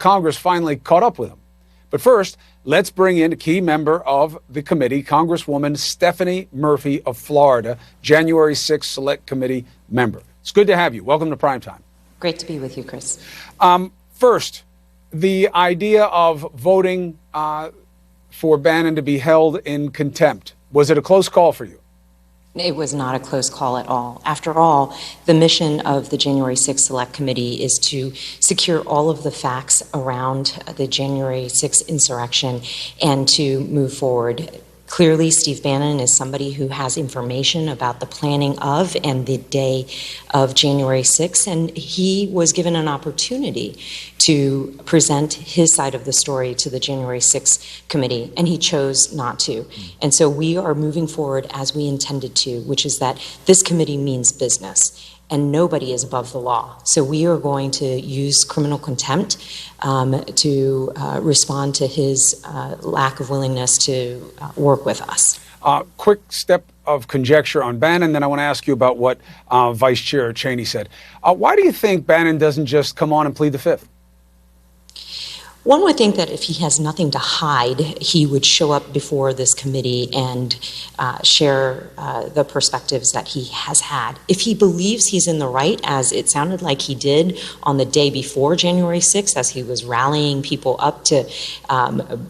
Congress finally caught up with him. But first, let's bring in a key member of the committee, Congresswoman Stephanie Murphy of Florida, January 6th Select Committee member. It's good to have you. Welcome to Primetime. Great to be with you, Chris. First, the idea of voting for Bannon to be held in contempt. Was it a close call for you? It was not a close call at all. After all, the mission of the January 6th Select Committee is to secure all of the facts around the January 6th insurrection and to move forward. Clearly, Steve Bannon is somebody who has information about the planning of and the day of January 6th, and he was given an opportunity to present his side of the story to the January 6th committee, and he chose not to. And so we are moving forward as we intended to, which is that this committee means business, and nobody is above the law. So we are going to use criminal contempt to respond to his lack of willingness to work with us. Quick step of conjecture on Bannon, then I want to ask you about what Vice Chair Cheney said. Why do you think Bannon doesn't just come on and plead the Fifth? One would think that if he has nothing to hide, he would show up before this committee and share the perspectives that he has had. If he believes he's in the right, as it sounded like he did on the day before January 6th, as he was rallying people up to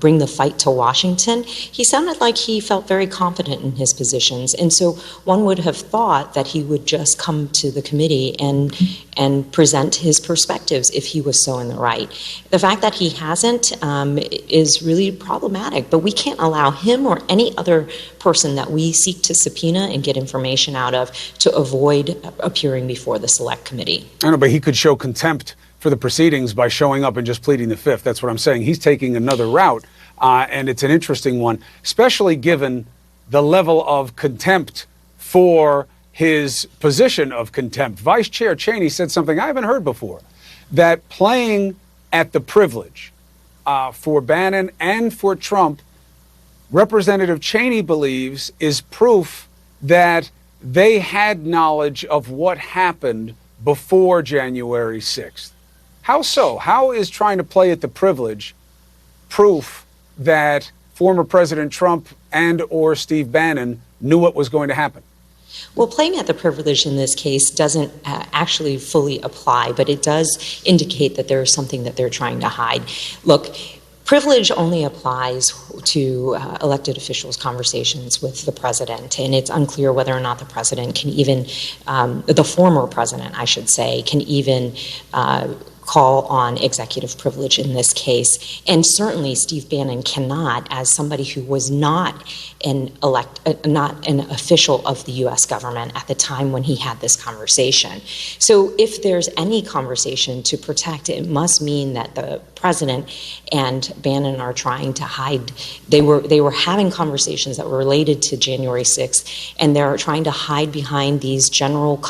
bring the fight to Washington, he sounded like he felt very confident in his positions. And so one would have thought that he would just come to the committee and present his perspectives if he was so in the right. The fact that he hasn't is really problematic, but we can't allow him or any other person that we seek to subpoena and get information out of to avoid appearing before the Select Committee. I know, but he could show contempt for the proceedings by showing up and just pleading the Fifth. That's what I'm saying. He's taking another route, and it's an interesting one, especially given the level of contempt for his position of contempt. Vice Chair Cheney said something I haven't heard before, that playing at the privilege for Bannon and for Trump, Representative Cheney believes is proof that they had knowledge of what happened before January 6th. How so? How is trying to play at the privilege proof that former President Trump and or Steve Bannon knew what was going to happen? Well, playing at the privilege in this case doesn't actually fully apply, but it does indicate that there is something that they're trying to hide. Look, privilege only applies to elected officials' conversations with the president, and it's unclear whether or not the president can even, the former president, I should say, can even call on executive privilege in this case. And certainly Steve Bannon cannot, as somebody who was not an official of the U.S. government at the time when he had this conversation. So if there's any conversation to protect, it must mean that the president and Bannon are trying to hide. They were having conversations that were related to January 6th, and they're trying to hide behind these general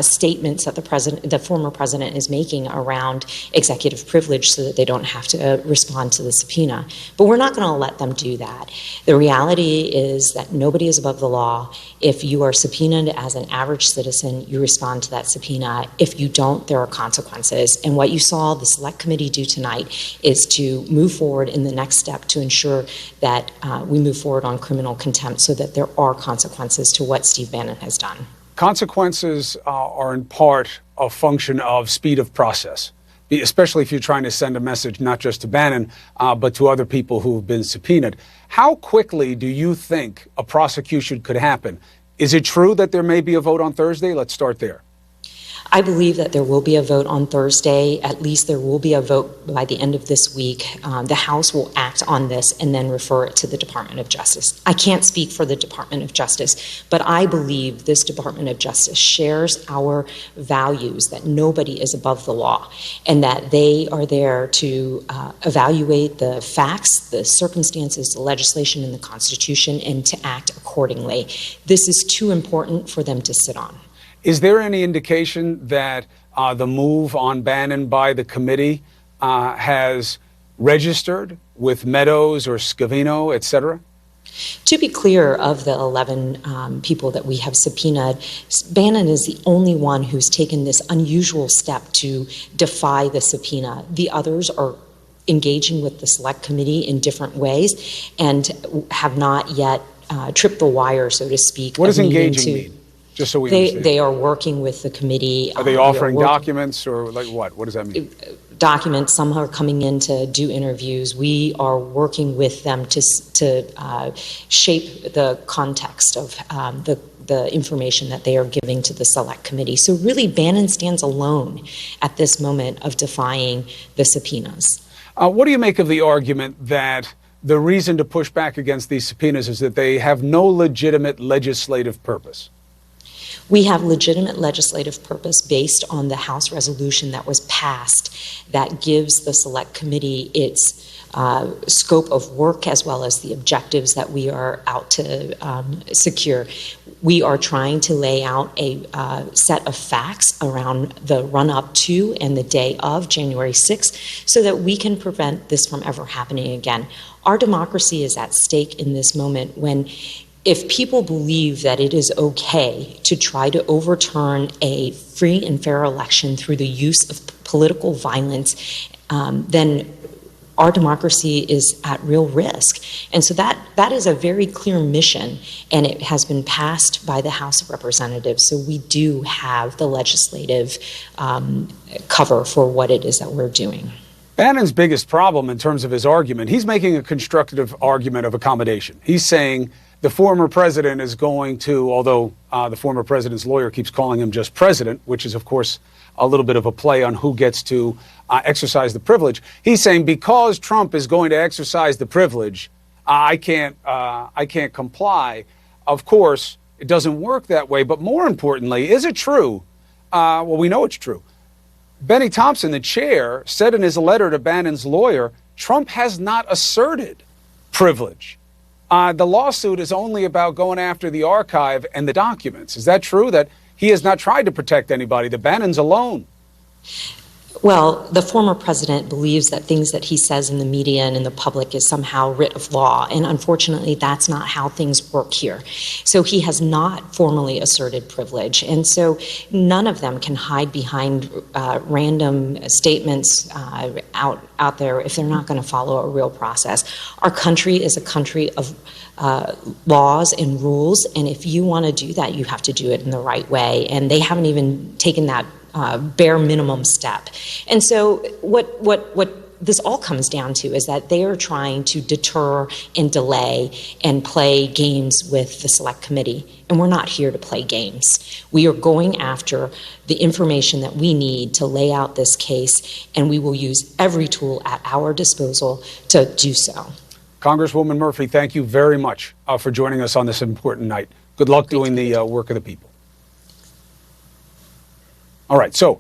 statements that the former president is making around executive privilege so that they don't have to respond to the subpoena. But we're not going to let them do that. The reality is that nobody is above the law. If you are subpoenaed as an average citizen, you respond to that subpoena. If you don't, there are consequences. And what you saw the Select Committee do tonight is to move forward in the next step to ensure that we move forward on criminal contempt so that there are consequences to what Steve Bannon has done. Consequences are in part a function of speed of process, especially if you're trying to send a message not just to Bannon, but to other people who have been subpoenaed. How quickly do you think a prosecution could happen? Is it true that there may be a vote on Thursday? Let's start there. I believe that there will be a vote on Thursday. At least there will be a vote by the end of this week. The House will act on this and then refer it to the Department of Justice. I can't speak for the Department of Justice, but I believe this Department of Justice shares our values that nobody is above the law and that they are there to evaluate the facts, the circumstances, the legislation, and the Constitution, and to act accordingly. This is too important for them to sit on. Is there any indication that the move on Bannon by the committee has registered with Meadows or Scavino, et cetera? To be clear, of the 11 people that we have subpoenaed, Bannon is the only one who's taken this unusual step to defy the subpoena. The others are engaging with the Select Committee in different ways and have not yet tripped the wire, so to speak. What does engaging mean? Just so we understand. They are working with the committee. Are they offering documents or like what? What does that mean? Documents. Some are coming in to do interviews. We are working with them to shape the context of the information that they are giving to the Select Committee. So really, Bannon stands alone at this moment of defying the subpoenas. What do you make of the argument that the reason to push back against these subpoenas is that they have no legitimate legislative purpose? We have legitimate legislative purpose based on the House resolution that was passed that gives the Select Committee its scope of work as well as the objectives that we are out to secure. We are trying to lay out a set of facts around the run-up to and the day of January 6th so that we can prevent this from ever happening again. Our democracy is at stake in this moment when if people believe that it is okay to try to overturn a free and fair election through the use of political violence, then our democracy is at real risk. And so that is a very clear mission, and it has been passed by the House of Representatives. So we do have the legislative cover for what it is that we're doing. Bannon's biggest problem in terms of his argument, he's making a constructive argument of accommodation. He's saying the former president is going to, although the former president's lawyer keeps calling him just president, which is, of course, a little bit of a play on who gets to exercise the privilege. He's saying because Trump is going to exercise the privilege, I can't comply. Of course, it doesn't work that way. But more importantly, is it true? Well, we know it's true. Benny Thompson, the chair, said in his letter to Bannon's lawyer, Trump has not asserted privilege. The lawsuit is only about going after the archive and the documents. Is that true, that he has not tried to protect anybody, that Bannon's alone? Well, the former president believes that things that he says in the media and in the public is somehow writ of law, and unfortunately that's not how things work here. So he has not formally asserted privilege, and so none of them can hide behind random statements out there if they're not going to follow a real process. Our country is a country of laws and rules, and if you want to do that, you have to do it in the right way, and they haven't even taken that bare minimum step. And so what this all comes down to is that they are trying to deter and delay and play games with the Select Committee. And we're not here to play games. We are going after the information that we need to lay out this case, and we will use every tool at our disposal to do so. Congresswoman Murphy, thank you very much for joining us on this important night. Good luck doing the work of the people. All right, so